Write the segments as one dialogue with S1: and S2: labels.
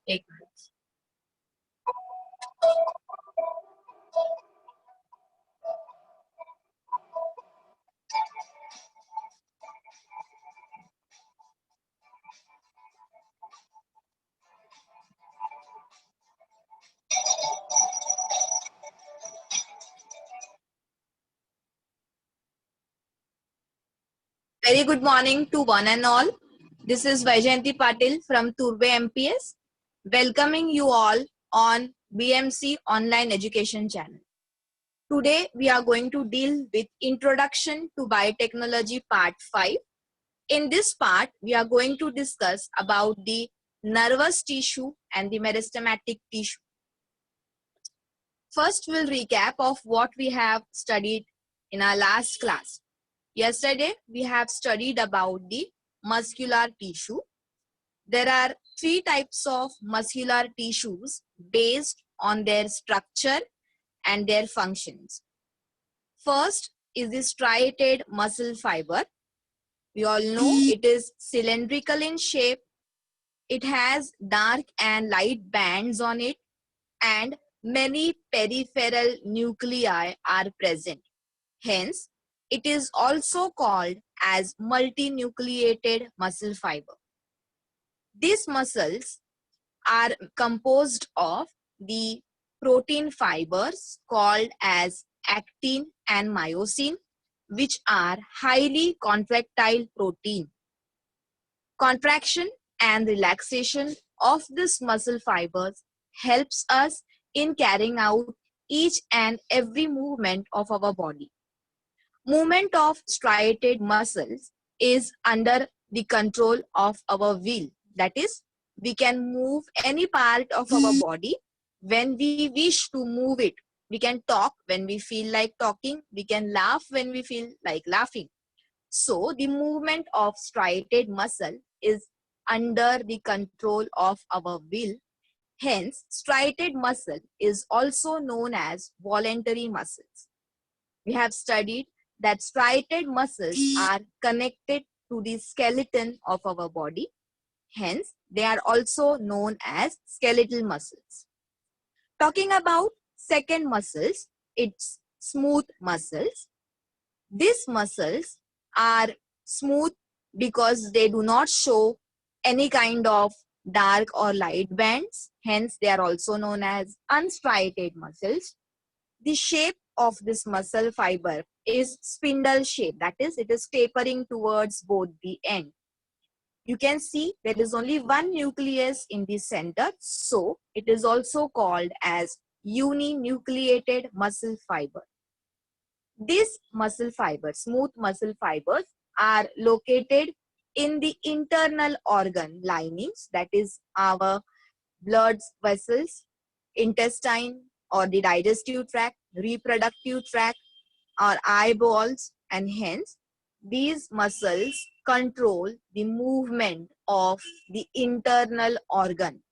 S1: एक minute. Very good morning to one and all. This is Vaijayanti Patil from Turbe MPS, welcoming you all on BMC Online Education Channel. Today we are going to deal with Introduction to Biotechnology Part 5. In this part, we are going to discuss about the nervous tissue and the meristematic tissue. First, we'll recap of what we have studied in our last class. Yesterday, we have studied about the muscular tissue. There are three types of muscular tissues based on their structure and their functions. First is the striated muscle fiber. We all know it is cylindrical in shape. It has dark and light bands on it, and many peripheral nuclei are present. Hence, it is also called as multinucleated muscle fiber. These muscles are composed of the protein fibers called as actin and myosin, which are highly contractile protein. Contraction and relaxation of these muscle fibers helps us in carrying out each and every movement of our body. Movement of striated muscles is under the control of our will. That is, we can move any part of our body when we wish to move it. We can talk when we feel like talking. We can laugh when we feel like laughing. So, the movement of striated muscle is under the control of our will. Hence, striated muscle is also known as voluntary muscles. We have studied that striated muscles are connected to the skeleton of our body. Hence, they are also known as skeletal muscles. Talking about second muscles, it's smooth muscles. These muscles are smooth because they do not show any kind of dark or light bands. Hence, they are also known as unstriated muscles. The shape of this muscle fiber is spindle shape. That is, it is tapering towards both the end. You can see there is only one nucleus in the center. So, it is also called as uninucleated muscle fiber. These muscle fibers, smooth muscle fibers, are located in the internal organ linings, that is our blood vessels, intestine or the digestive tract, reproductive tract or eyeballs, and hence these muscles control the movement of the internal organ,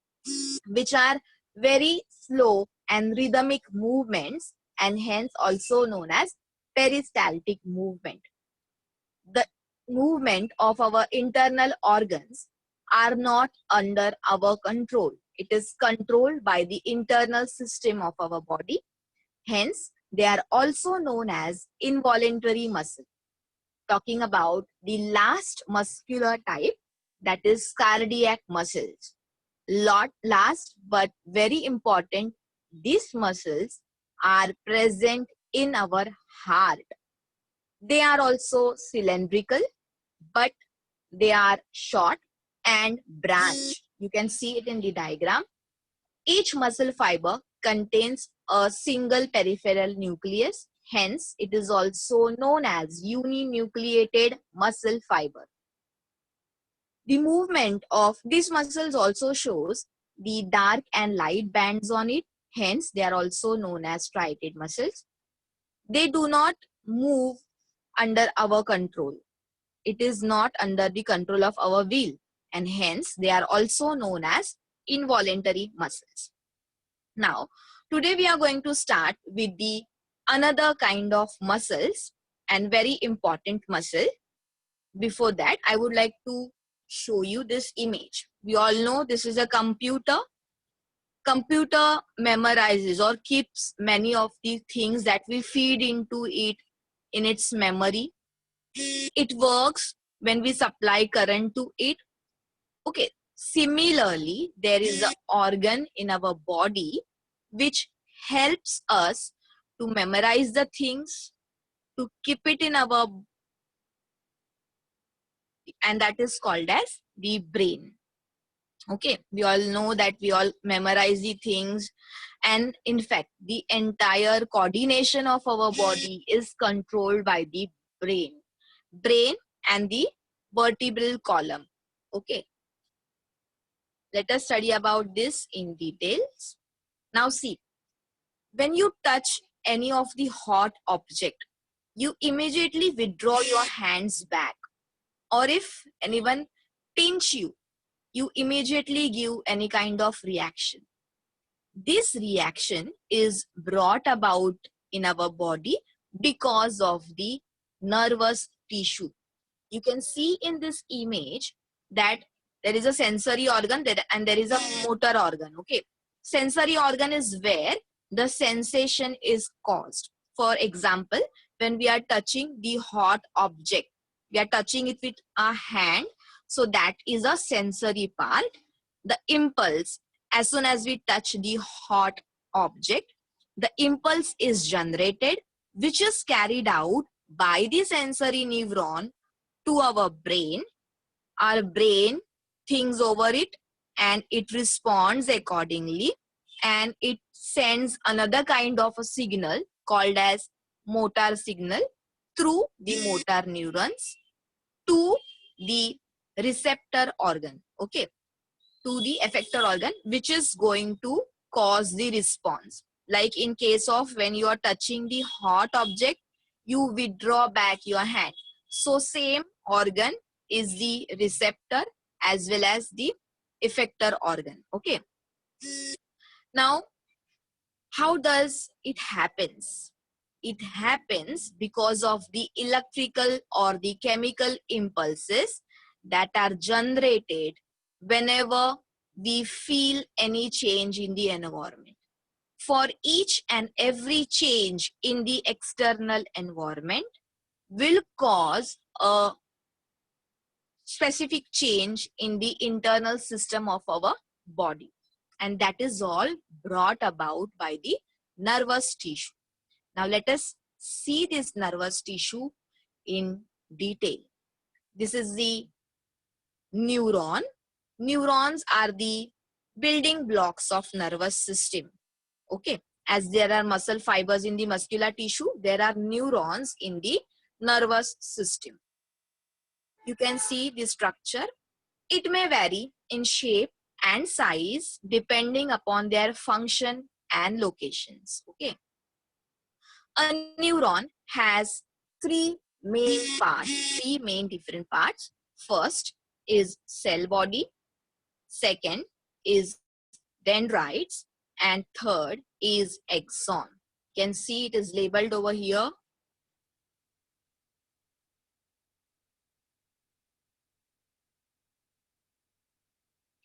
S1: which are very slow and rhythmic movements, and hence also known as peristaltic movement. The movement of our internal organs are not under our control. It is controlled by the internal system of our body. Hence, they are also known as involuntary muscle. Talking about the last muscular type, that is cardiac muscles. Last but very important, these muscles are present in our heart. They are also cylindrical, but they are short and branched. You can see it in the diagram. Each muscle fiber contains a single peripheral nucleus. Hence, it is also known as uninucleated muscle fiber. The movement of these muscles also shows the dark and light bands on it. Hence, they are also known as striated muscles. They do not move under our control. It is not under the control of our will, and hence they are also known as involuntary muscles. Now, today we are going to start with the another kind of muscles and very important muscle. Before that, I would like to show you this image. We all know this is a computer. Computer memorizes or keeps many of the things that we feed into it in its memory. It works when we supply current to it. Okay, similarly, there is an organ in our body which helps us to memorize the things, to keep it in our, and that is called as the brain. Okay, we all know that we all memorize the things, and in fact the entire coordination of our body is controlled by the brain and the vertebral column. Okay, let us study about this in details. Now see, when you touch any of the hot object, you immediately withdraw your hands back, or if anyone pinch you, you immediately give any kind of reaction. This reaction is brought about in our body because of the nervous tissue. You can see in this image that there is a sensory organ and there is a motor organ. Okay, sensory organ is where the sensation is caused. For example, when we are touching the hot object, we are touching it with our hand, so that is a sensory part. The impulse, as soon as we touch the hot object, the impulse is generated, which is carried out by the sensory neuron to our brain. Our brain thinks over it and it responds accordingly, and it sends another kind of a signal called as motor signal through the motor neurons to the receptor organ, okay, to the effector organ, which is going to cause the response. Like in case of when you are touching the hot object, you withdraw back your hand. So same organ is the receptor as well as the effector organ. Okay. Now, how does it happens? It happens because of the electrical or the chemical impulses that are generated whenever we feel any change in the environment. For each and every change in the external environment will cause a specific change in the internal system of our body. And that is all brought about by the nervous tissue. Now let us see this nervous tissue in detail. This is the neuron. Neurons are the building blocks of nervous system. Okay, as there are muscle fibers in the muscular tissue, there are neurons in the nervous system. You can see the structure. It may vary in shape and size depending upon their function and locations. Okay, a neuron has three main different parts. First is cell body, second is dendrites, and third is axon. You can see it is labeled over here.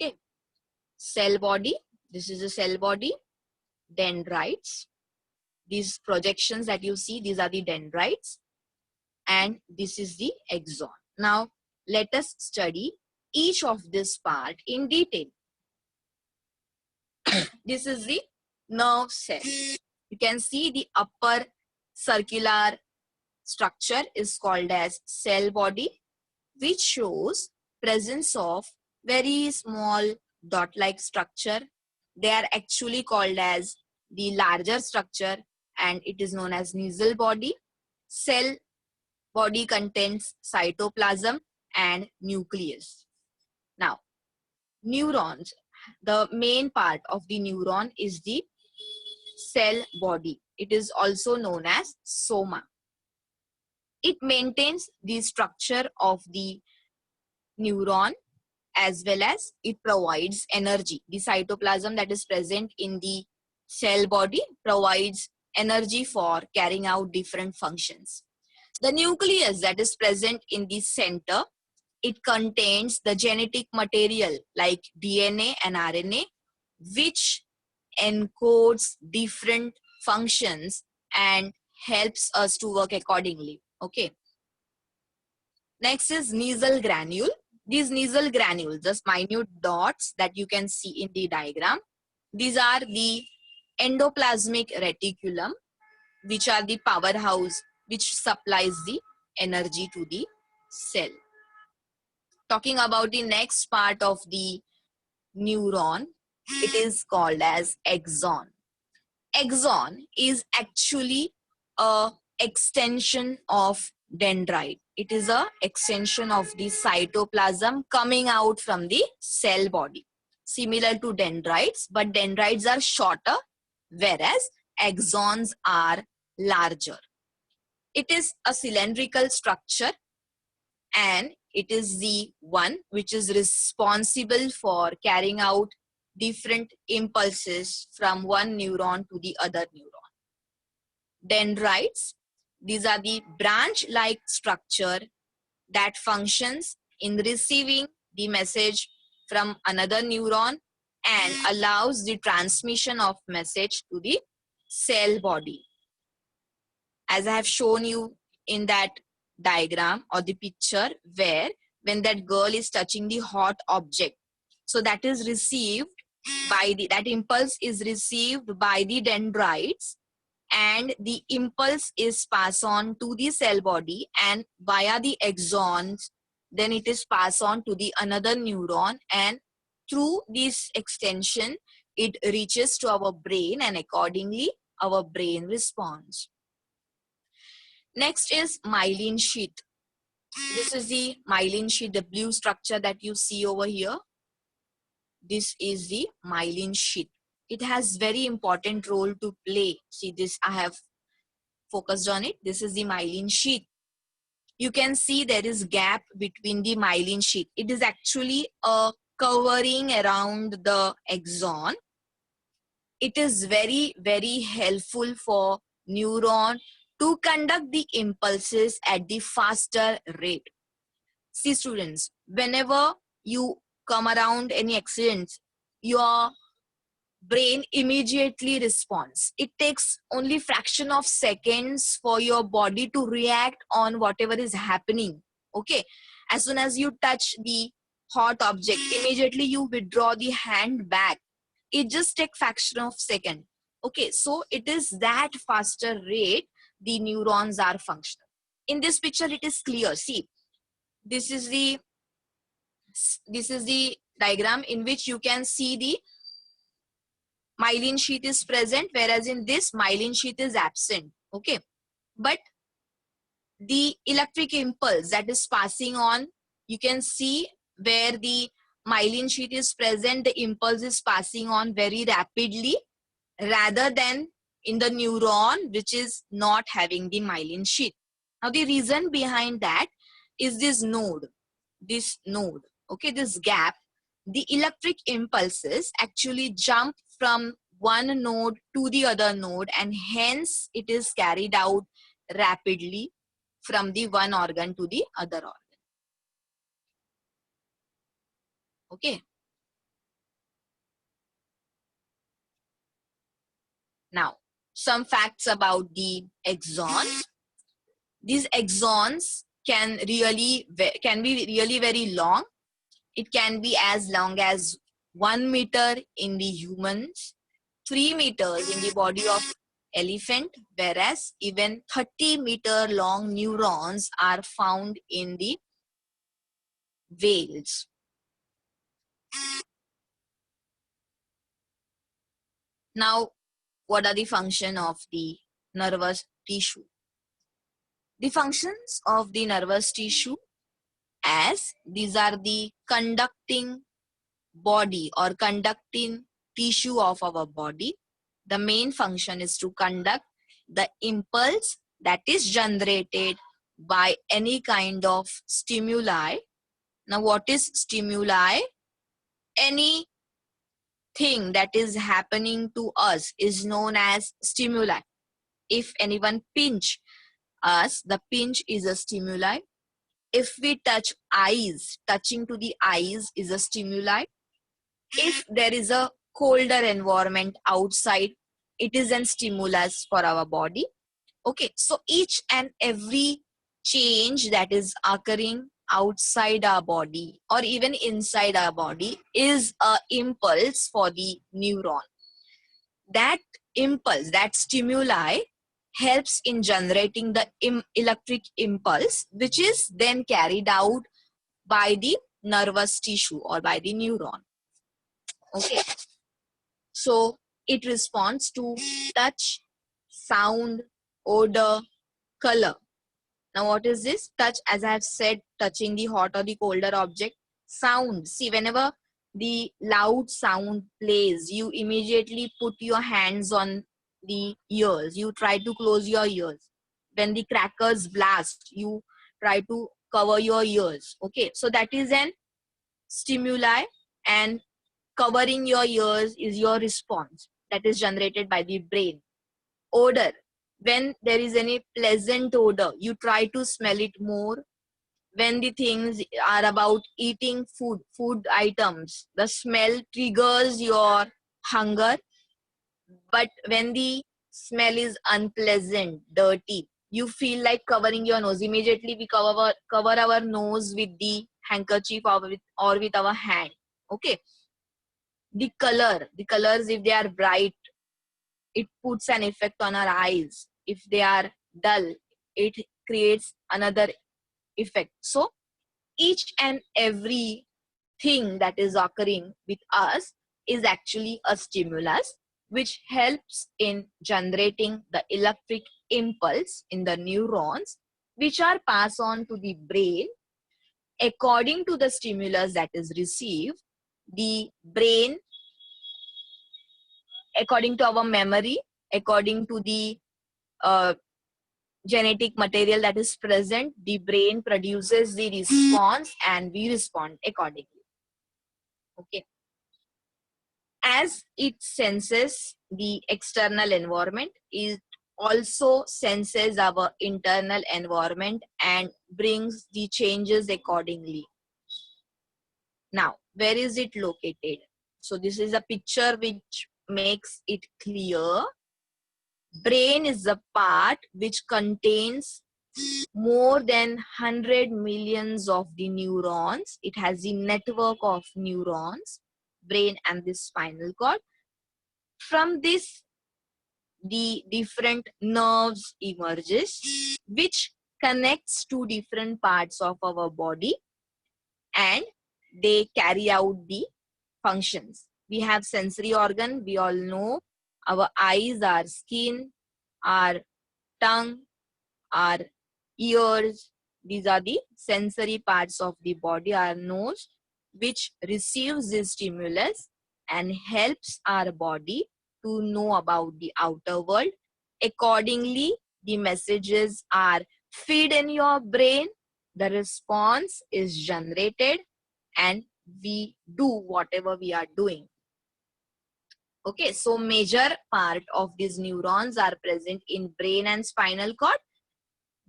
S1: Okay, cell body, this is a cell body, dendrites, these projections that you see, these are the dendrites, and this is the axon. Now let us study each of this part in detail. This is the nerve cell. You can see the upper circular structure is called as cell body, which shows presence of very small dot-like structure. They are actually called as the larger structure, and it is known as nasal body. Cell body contains cytoplasm and nucleus. Now, neurons, the main part of the neuron is the cell body. It is also known as soma. It maintains the structure of the neuron as well as it provides energy. The cytoplasm that is present in the cell body provides energy for carrying out different functions. The nucleus that is present in the center, it contains the genetic material like DNA and RNA, which encodes different functions and helps us to work accordingly. Okay. Next is nasal granule. These nasal granules, just minute dots that you can see in the diagram, these are the endoplasmic reticulum, which are the powerhouse which supplies the energy to the cell. Talking about the next part of the neuron, it is called as axon. Axon is actually a extension of dendrite. It is a extension of the cytoplasm coming out from the cell body, similar to dendrites, but dendrites are shorter, whereas axons are larger. It is a cylindrical structure, and it is the one which is responsible for carrying out different impulses from one neuron to the other neuron. Dendrites, these are the branch-like structure that functions in receiving the message from another neuron and allows the transmission of message to the cell body. As I have shown you in that diagram or the picture, where when that girl is touching the hot object, so that is received by that impulse is received by the dendrites, and the impulse is passed on to the cell body, and via the axons then it is passed on to the another neuron, and through this extension it reaches to our brain, and accordingly our brain responds. Next is myelin sheath. This is the myelin sheath, the blue structure that you see over here. This is the myelin sheath. It has very important role to play. See this, I have focused on it. This is the myelin sheath. You can see there is gap between the myelin sheath. It is actually a covering around the axon. It is very, very helpful for neuron to conduct the impulses at the faster rate. See students, whenever you come around any accidents, your brain immediately responds. It takes only fraction of seconds for your body to react on whatever is happening. Okay, as soon as you touch the hot object, immediately you withdraw the hand back. It just takes fraction of second. Okay, so it is that faster rate the neurons are functional. In this picture it is clear. See, this is the diagram in which you can see the myelin sheath is present, whereas in this myelin sheath is absent. Okay, but the electric impulse that is passing on, you can see where the myelin sheath is present, the impulse is passing on very rapidly, rather than in the neuron which is not having the myelin sheath. Now the reason behind that is this node, okay, this gap. The electric impulses actually jump from one node to the other node, and hence it is carried out rapidly from the one organ to the other organ. Okay. Now, some facts about the axons. These axons can be really very long. It can be as long as 1 meter in the humans, 3 meters in the body of elephant, whereas even 30-meter long neurons are found in the whales. Now, what are the functions of the nervous tissue? The functions of the nervous tissue, as these are the conducting body or conducting tissue of our body. The main function is to conduct the impulse that is generated by any kind of stimuli. Now, what is stimuli? Anything that is happening to us is known as stimuli. If anyone pinch us, the pinch is a stimuli. If we touch eyes, touching to the eyes is a stimuli. If there is a colder environment outside, it is a stimulus for our body. Okay, so each and every change that is occurring outside our body or even inside our body is a impulse for the neuron. That impulse, that stimuli helps in generating the electric impulse, which is then carried out by the nervous tissue or by the neuron. Okay, so it responds to touch, sound, odor, color. Now what is this? Touch, as I have said, touching the hot or the colder object. Sound, see, whenever the loud sound plays, you immediately put your hands on the ears. You try to close your ears. When the crackers blast, you try to cover your ears. Okay, so that is an stimuli, and covering your ears is your response that is generated by the brain. Odor, when there is any pleasant odor, you try to smell it more. When the things are about eating food items, the smell triggers your hunger. But when the smell is unpleasant, dirty, you feel like covering your nose. Immediately we cover our nose with the handkerchief or with our hand. Okay, the colors, if they are bright, it puts an effect on our eyes. If they are dull, it creates another effect. So each and every thing that is occurring with us is actually a stimulus which helps in generating the electric impulse in the neurons, which are passed on to the brain. According to the stimulus that is received, the brain, according to our memory, according to the genetic material that is present, the brain produces the response and we respond accordingly. Okay. As it senses the external environment, it also senses our internal environment and brings the changes accordingly. Now, where is it located? So this is a picture which makes it clear. Brain is a part which contains more than 100 millions of the neurons. It has a network of neurons, brain and the spinal cord. From this, the different nerves emerges, which connects to different parts of our body, and they carry out the functions. We have sensory organ. We all know our eyes, our skin, our tongue, our ears. These are the sensory parts of the body. Our nose, which receives this stimulus and helps our body to know about the outer world. Accordingly, the messages are fed in your brain, the response is generated, and we do whatever we are doing. Okay, so major part of these neurons are present in brain and spinal cord,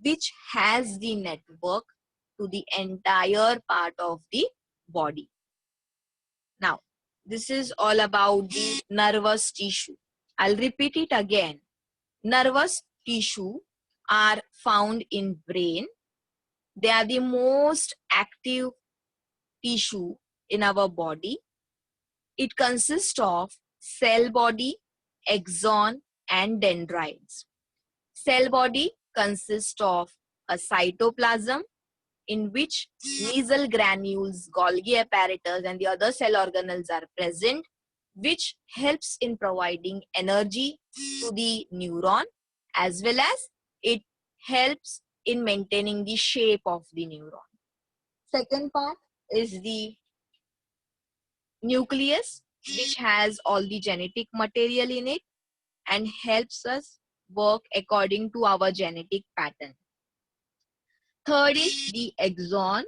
S1: which has the network to the entire part of the body. Now, this is all about the nervous tissue. I'll repeat it again. Nervous tissue are found in brain. They are the most active tissue in our body. It consists of cell body, axon, and dendrites. Cell body consists of a cytoplasm in which nasal granules, Golgi apparatus, and the other cell organelles are present, which helps in providing energy to the neuron, as well as it helps in maintaining the shape of the neuron. Second part is the nucleus, which has all the genetic material in it and helps us work according to our genetic pattern. Third is the axon,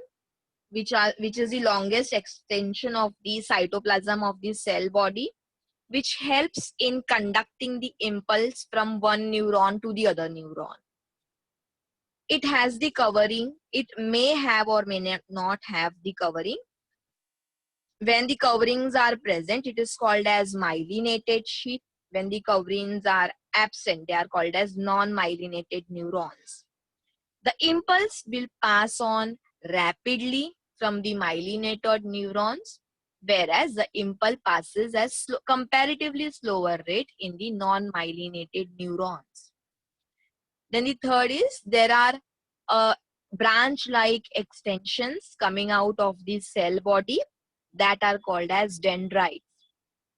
S1: which is the longest extension of the cytoplasm of the cell body, which helps in conducting the impulse from one neuron to the other neuron. it has the covering. It may have or may not have the covering. When the coverings are present, it is called as myelinated sheath. When the coverings are absent, they are called as non-myelinated neurons. The impulse will pass on rapidly from the myelinated neurons, whereas the impulse passes at comparatively slower rate in the non-myelinated neurons. Then the third is there are branch-like extensions coming out of the cell body that are called as dendrites.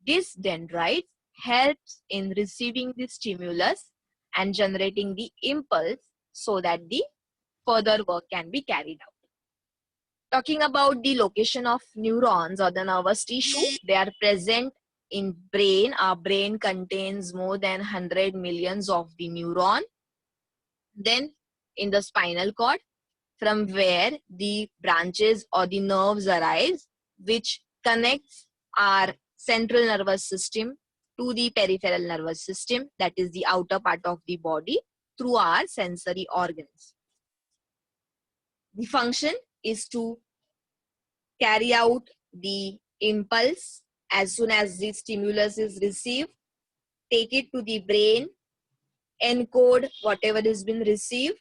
S1: This dendrite helps in receiving the stimulus and generating the impulse so that the further work can be carried out. Talking about the location of neurons or the nervous tissue, they are present in brain. Our brain contains more than 100 millions of the neuron. Then in the spinal cord, from where the branches or the nerves arise, which connects our central nervous system to the peripheral nervous system, that is the outer part of the body, through our sensory organs. The function is to carry out the impulse as soon as the stimulus is received, take it to the brain, encode whatever has been received,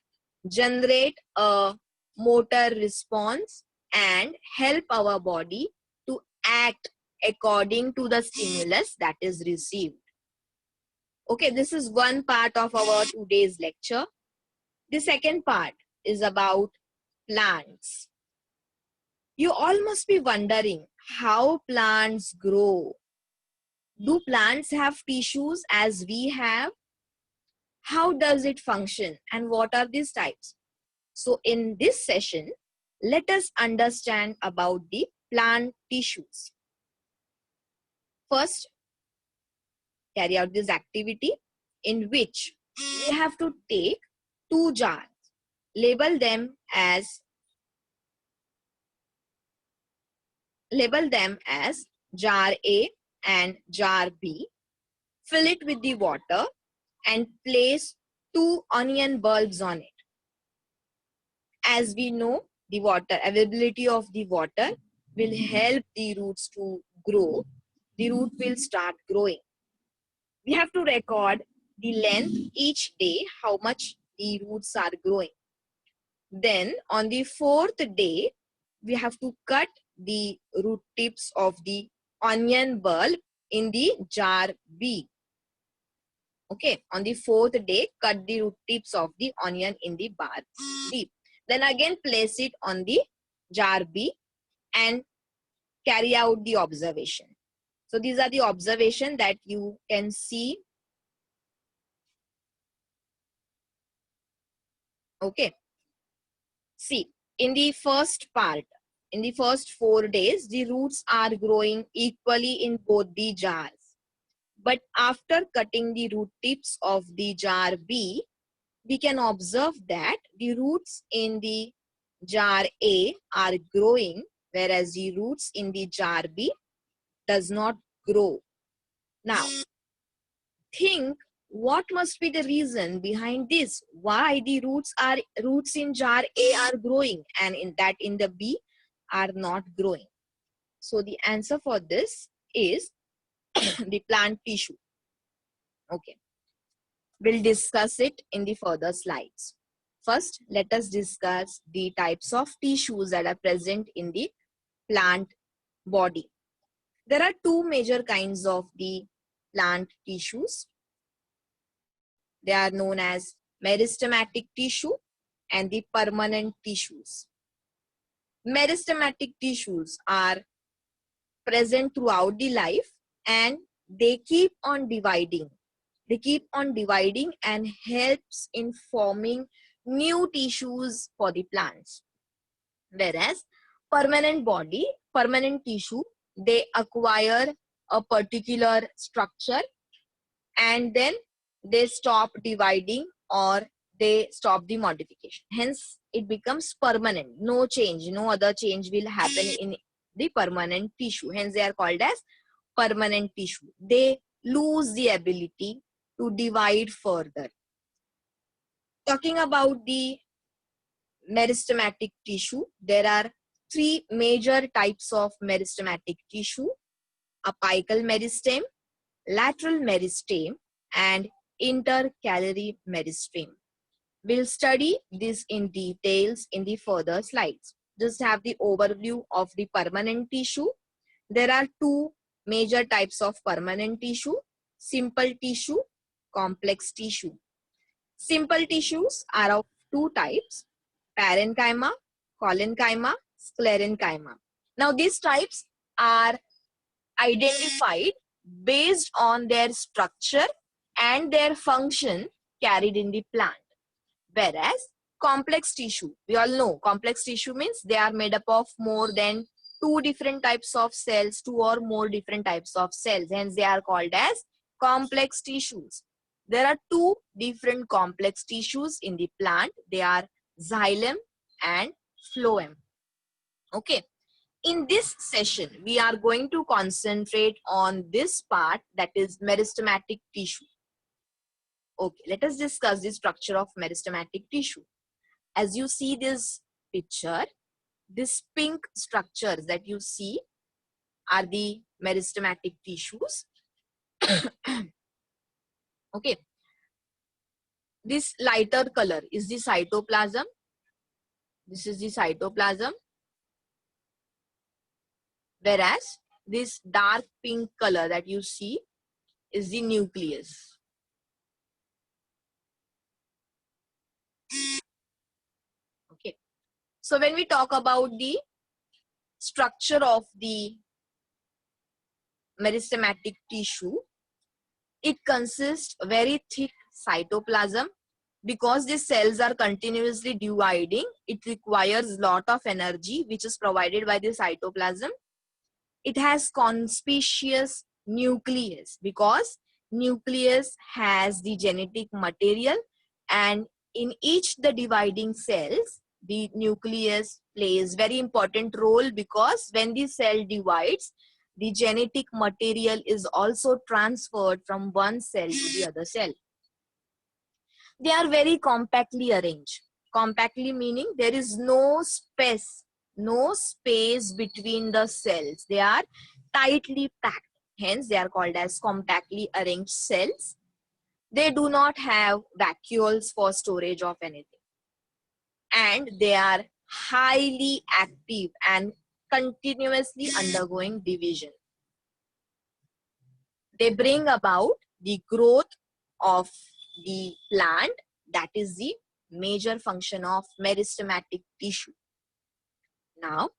S1: generate a motor response, and help our body to act according to the stimulus that is received. Okay, this is one part of our today's lecture. The second part is about plants. You all must be wondering how plants grow. Do plants have tissues as we have? How does it function and what are these types? So in this session, let us understand about the plant tissues. First, carry out this activity in which we have to take two jars, label them as jar A and jar B, fill it with the water and place 2 onion bulbs on it. As we know, the availability of the water will help the roots to grow. The root will start growing. We have to record the length each day, how much the roots are growing. Then on the 4th day, we have to cut the root tips of the onion bulb in the jar B. Okay, on the 4th day, cut the root tips of the onion in the bar B. Then again place it on the jar B and carry out the observation. So these are the observation that you can see. Okay. See, in the first part, in the first 4 days, the roots are growing equally in both the jars. But after cutting the root tips of the jar B, we can observe that the roots in the jar A are growing, whereas the roots in the jar B does not grow. Now, think what must be the reason behind this? Why the roots in jar A are growing and in the B are not growing? So the answer for this is the plant tissue. Okay. We'll discuss it in the further slides. First, let us discuss the types of tissues that are present in the plant body. There are two major kinds of the plant tissues. They are known as meristematic tissue and the permanent tissues. Meristematic tissues are present throughout the life and they keep on dividing. They keep on dividing and helps in forming new tissues for the plants. Whereas permanent tissue, they acquire a particular structure and then they stop dividing or they stop the modification. Hence, it becomes permanent. No change, no other change will happen in the permanent tissue. Hence, they are called as permanent tissue. They lose the ability to divide further. Talking about the meristematic tissue. There are three major types of meristematic tissue: apical meristem, lateral meristem, and intercalary meristem. We'll study this in details in the further slides. Just have the overview of the permanent tissue. There are two major types of permanent tissue: simple tissue, complex tissue. Simple tissues are of two types: parenchyma, collenchyma, sclerenchyma. Now these types are identified based on their structure and their function carried in the plant. Whereas complex tissue, we all know complex tissue means they are made up of more than two different types of cells, two or more different types of cells. Hence they are called as complex tissues. There are two different complex tissues in the plant. They are xylem and phloem. Okay. In this session, we are going to concentrate on this part, that is meristematic tissue. Okay, let us discuss the structure of meristematic tissue. As you see this picture, these pink structures that you see are the meristematic tissues. Okay, this lighter color is the cytoplasm. This is the cytoplasm. Whereas this dark pink color that you see is the nucleus. Okay. So when we talk about the structure of the meristematic tissue, it consists very thick cytoplasm. Because these cells are continuously dividing, it requires lot of energy which is provided by the cytoplasm. It has conspicuous nucleus because nucleus has the genetic material, and in each the dividing cells, the nucleus plays very important role, because when the cell divides, the genetic material is also transferred from one cell to the other cell. They are very compactly arranged. Compactly meaning there is no space between the cells. They are tightly packed. Hence, they are called as compactly arranged cells. They do not have vacuoles for storage of anything. And they are highly active and continuously undergoing division. They bring about the growth of the plant. That is the major function of meristematic tissue. Now,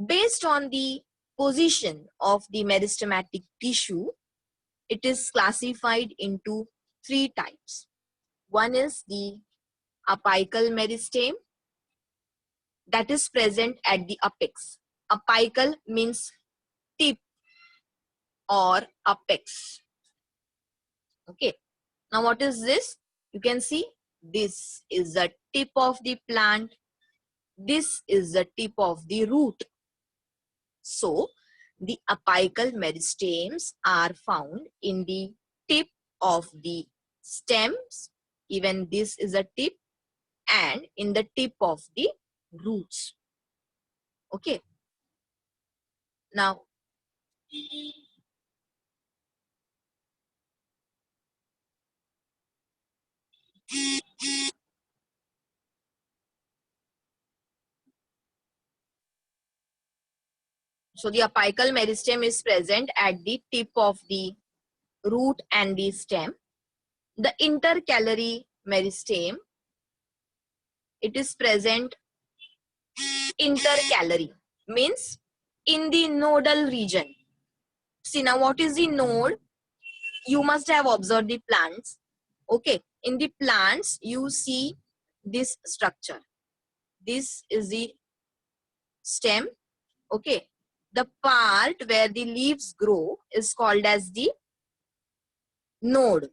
S1: based on the position of the meristematic tissue, it is classified into three types. One is the apical meristem, that is present at the apex. Apical means tip or apex. Okay. Now what is this? You can see this is the tip of the plant. This is the tip of the root. So the apical meristems are found in the tip of the stems. Even this is a tip, and in the tip of the roots. Okay. Now, so the apical meristem is present at the tip of the root and the stem. The intercalary meristem, it is present intercalary, means in the nodal region. See, now what is the node? You must have observed the plants. Okay, in the plants you see this structure. This is the stem. Okay, the part where the leaves grow is called as the node.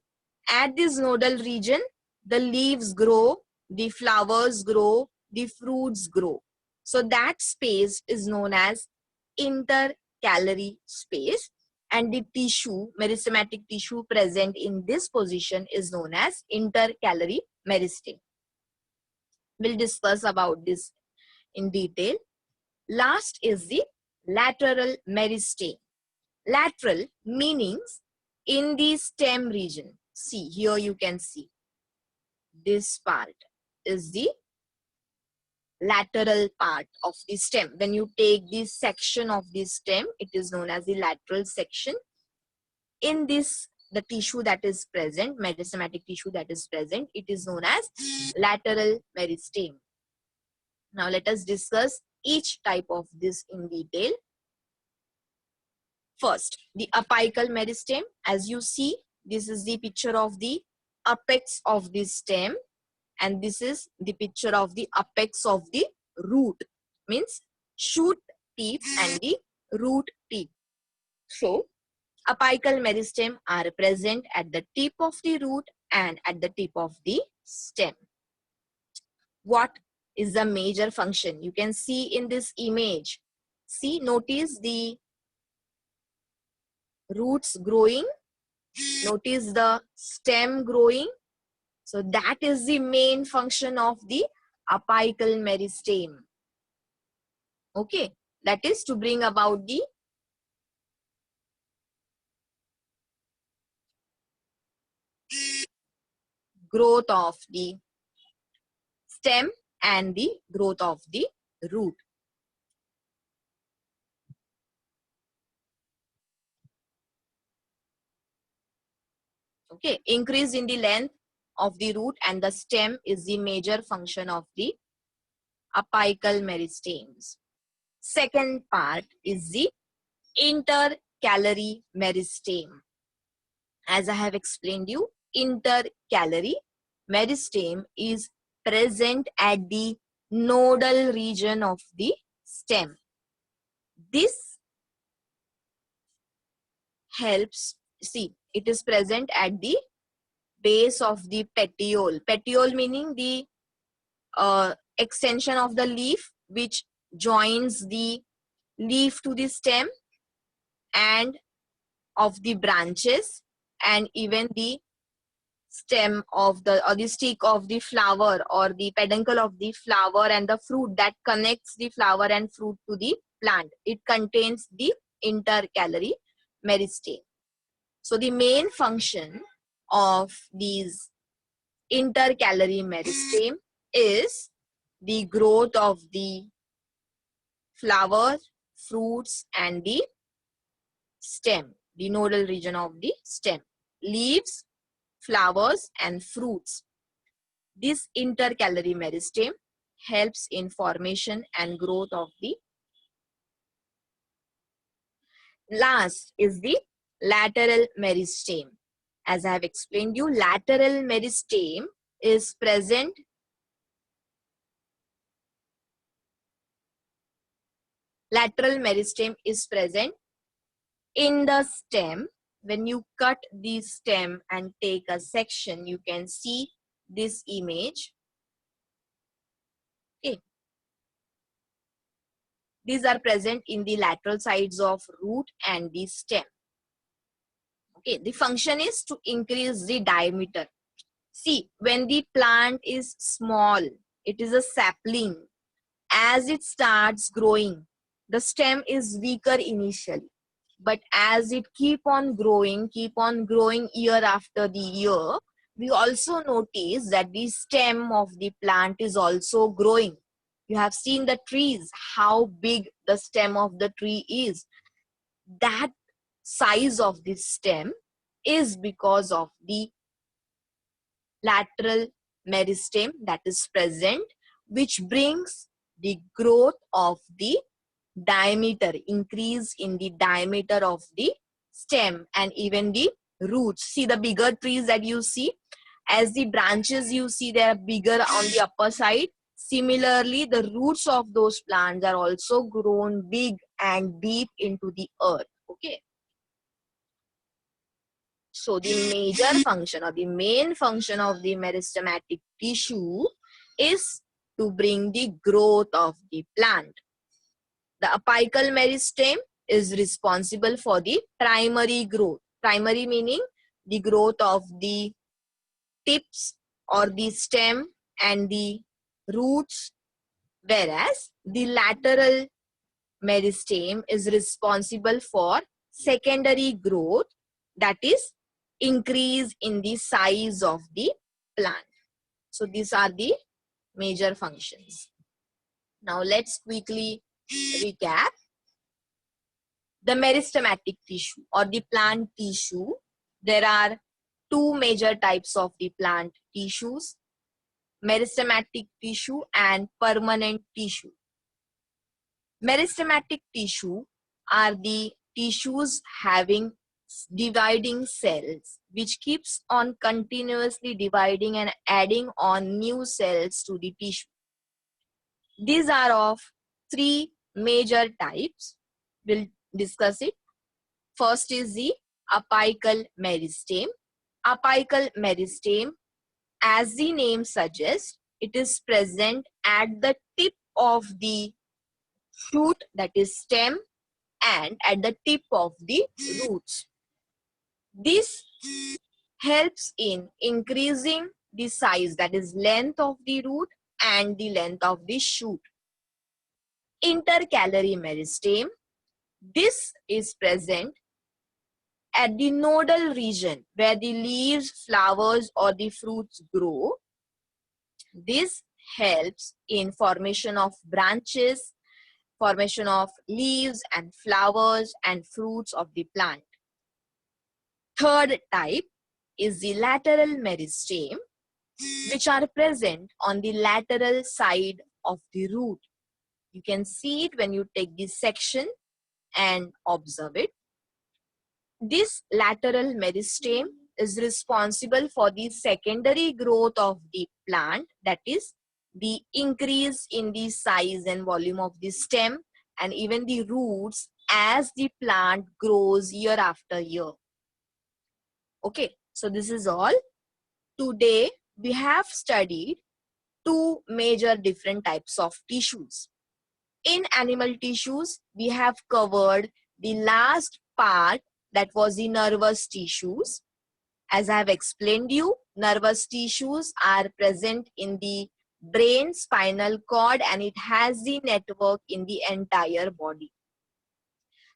S1: At this nodal region, the leaves grow, the flowers grow, the fruits grow. So that space is known as intercalary space, and the tissue, meristematic tissue present in this position is known as intercalary meristem. We'll discuss about this in detail. Last is the lateral meristeme. Lateral meanings in the stem region. See, here you can see this part is the lateral part of the stem. When you take this section of the stem, it is known as the lateral section. In this, the tissue that is present, meristematic tissue that is present, it is known as lateral meristeme. Now let us discuss each type of this in detail. First, the apical meristeme. As you see, this is the picture of the apex of the stem, and this is the picture of the apex of the root, means shoot tip and the root tip. So, apical meristeme are present at the tip of the root and at the tip of the stem. What is the major function? You can see in this image. See, notice the roots growing. Notice the stem growing. So that is the main function of the apical meristeme. Okay, that is to bring about the growth of the stem and the growth of the root. Okay, increase in the length of the root and the stem is the major function of the apical meristemes. Second part is the intercalary meristeme. As I have explained you, intercalary meristeme is present at the nodal region of the stem. This helps, see, it is present at the base of the petiole. Petiole meaning the extension of the leaf which joins the leaf to the stem and of the branches, and even the stem of the or the stick of the flower or the peduncle of the flower and the fruit that connects the flower and fruit to the plant. It contains the intercalary meristeme. So the main function of these intercalary meristeme is the growth of the flower, fruits and the stem, the nodal region of the stem, leaves, flowers and fruits. This intercalary meristeme helps in formation and growth of the. Last is the lateral meristeme. As I have explained you, lateral meristeme is present in the stem. When you cut the stem and take a section, you can see this image. Okay. These are present in the lateral sides of root and the stem. Okay, the function is to increase the diameter. See, when the plant is small, it is a sapling. As it starts growing, the stem is weaker initially. But as it keep on growing year after the year, we also notice that the stem of the plant is also growing. You have seen the trees, how big the stem of the tree is. That size of the stem is because of the lateral meristeme that is present, which brings the growth of the diameter, increase in the diameter of the stem and even the roots. See the bigger trees that you see, as the branches you see they are bigger on the upper side. Similarly, the roots of those plants are also grown big and deep into the earth. Okay. So the major function or the main function of the meristematic tissue is to bring the growth of the plant. The apical meristeme is responsible for the primary growth. Primary meaning the growth of the tips or the stem and the roots, whereas the lateral meristem is responsible for secondary growth, that is increase in the size of the plant. So these are the major functions. Now let's quickly recap. The meristematic tissue or the plant tissue, there are two major types of the plant tissues: meristematic tissue and permanent tissue. Meristematic tissue are the tissues having dividing cells, which keeps on continuously dividing and adding on new cells to the tissue. These are of three major types. We'll discuss it. First is the apical meristem. Apical meristem, as the name suggests, it is present at the tip of the shoot, that is stem, and at the tip of the roots. This helps in increasing the size, that is length of the root and the length of the shoot. Intercalary meristem, this is present at the nodal region where the leaves, flowers or the fruits grow. This helps in formation of branches, formation of leaves and flowers and fruits of the plant. Third type is the lateral meristem, which are present on the lateral side of the root. You can see it when you take this section and observe it. This lateral meristem is responsible for the secondary growth of the plant, that is the increase in the size and volume of the stem and even the roots as the plant grows year after year. Okay, so this is all. Today we have studied two major different types of tissues. In animal tissues, we have covered the last part, that was the nervous tissues. As I have explained you, nervous tissues are present in the brain, spinal cord, and it has the network in the entire body.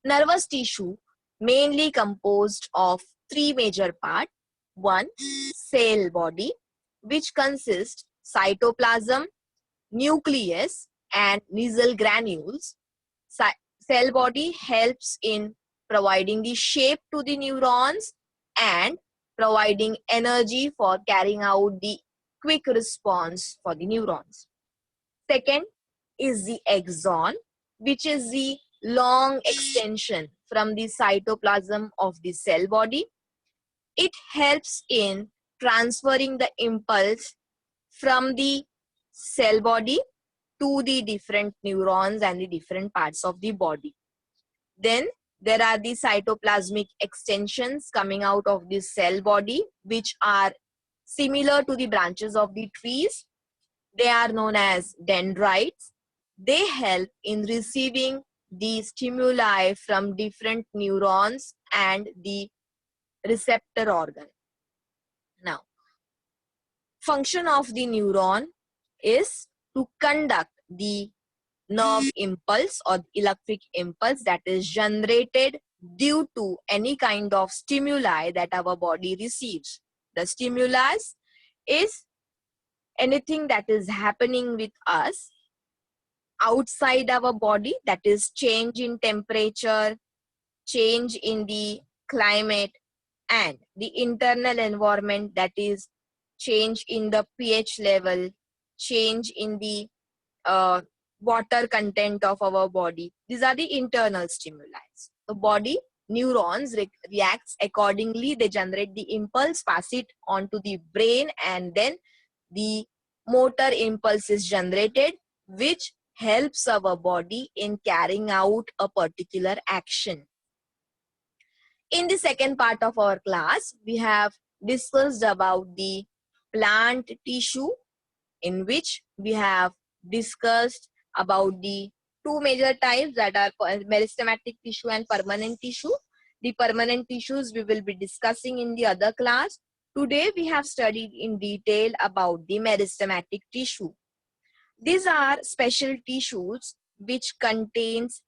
S1: Nervous tissue mainly composed of three major parts. One, cell body, which consists cytoplasm, nucleus, and nasal granules. Cell body helps in providing the shape to the neurons and providing energy for carrying out the quick response for the neurons. Second is the axon, which is the long extension from the cytoplasm of the cell body. It helps in transferring the impulse from the cell body to the different neurons and the different parts of the body. Then there are the cytoplasmic extensions coming out of the cell body, which are similar to the branches of the trees. They are known as dendrites. They help in receiving the stimuli from different neurons and the receptor organ. Now, function of the neuron is to conduct the nerve impulse or electric impulse that is generated due to any kind of stimuli that our body receives. The stimulus is anything that is happening with us outside our body, that is change in temperature, change in the climate, and the internal environment, that is change in the pH level, change in the water content of our body. These are the internal stimuli. The body neurons reacts accordingly. They generate the impulse, pass it on to the brain, and then the motor impulse is generated, which helps our body in carrying out a particular action. In the second part of our class, we have discussed about the plant tissue, in which we have discussed about the two major types, that are meristematic tissue and permanent tissue. The permanent tissues we will be discussing in the other class. Today we have studied in detail about the meristematic tissue. These are special tissues which contains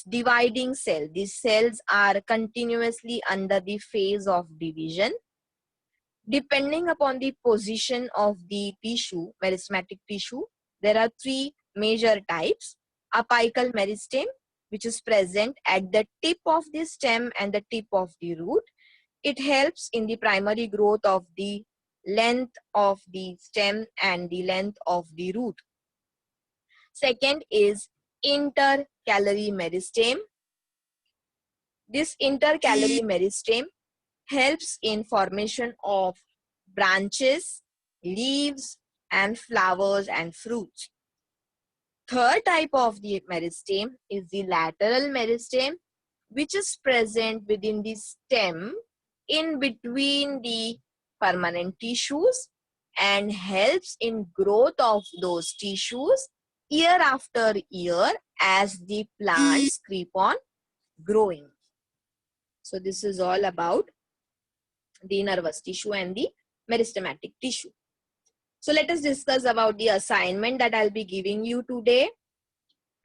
S1: dividing cell. These cells are continuously under the phase of division. Depending upon the position of the tissue, meristematic tissue, there are three major types. Apical meristem, which is present at the tip of the stem and the tip of the root. It helps in the primary growth of the length of the stem and the length of the root. Second is intercalary meristem. This intercalary meristem helps in formation of branches, leaves, and flowers and fruits. Third type of the meristem is the lateral meristem, which is present within the stem in between the permanent tissues and helps in growth of those tissues year after year as the plants keep on growing. So this is all about the nervous tissue and the meristematic tissue. So let us discuss about the assignment that I'll be giving you today.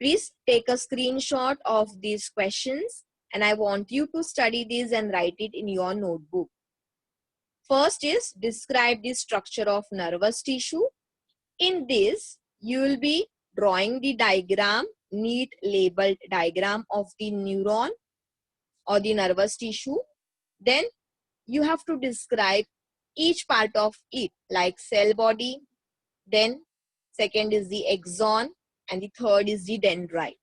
S1: Please take a screenshot of these questions and I want you to study these and write it in your notebook. First is describe the structure of nervous tissue. In this, you will be drawing the diagram, neat labeled diagram of the neuron or the nervous tissue. Then you have to describe each part of it, like cell body. Then second is the axon and the third is the dendrite.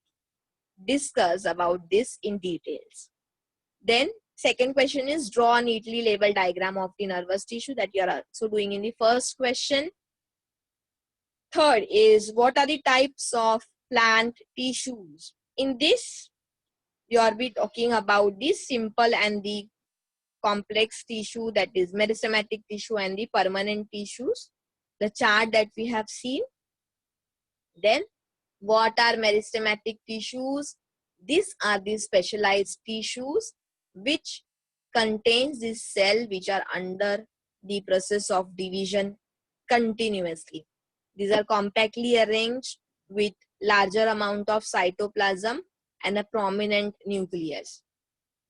S1: Discuss about this in details. Then second question is draw a neatly labeled diagram of the nervous tissue that you are also doing in the first question. Third is what are the types of plant tissues? In this, you are be talking about the simple and the complex tissue, that is meristematic tissue and the permanent tissues, the chart that we have seen. Then what are meristematic tissues? These are the specialized tissues which contains this cell which are under the process of division continuously. These are compactly arranged with larger amount of cytoplasm and a prominent nucleus.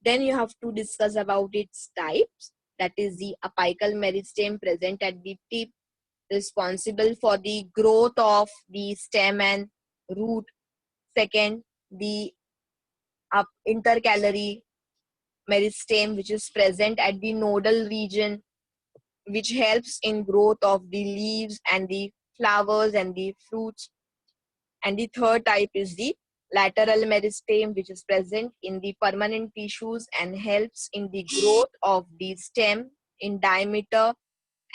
S1: Then you have to discuss about its types, that is the apical meristem present at the tip, responsible for the growth of the stem and root. Second, the intercalary meristem, which is present at the nodal region, which helps in growth of the leaves and the flowers and the fruits. And the third type is the lateral meristem, which is present in the permanent tissues and helps in the growth of the stem in diameter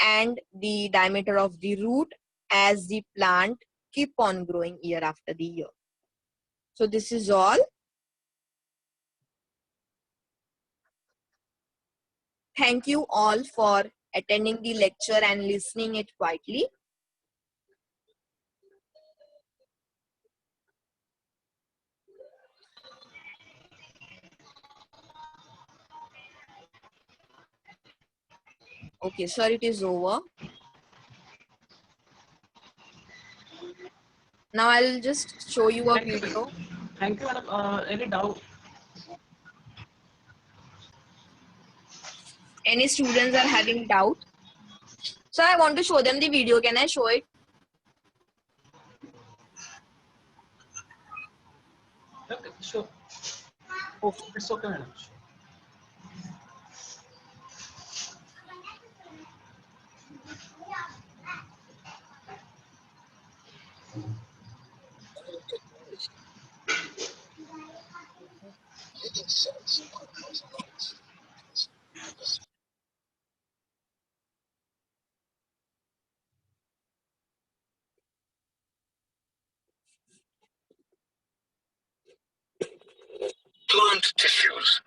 S1: and the diameter of the root as the plant keep on growing year after the year. So this is all. Thank you all for attending the lecture and listening it quietly. Okay, sir, it is over. Now I'll just show you a video.
S2: Thank you, madam. Any doubt?
S1: Any students are having doubt? So I want to show them the video. Can I show it?
S2: Okay, sure.
S1: Okay.
S2: It's okay, madam.
S3: Plant tissues.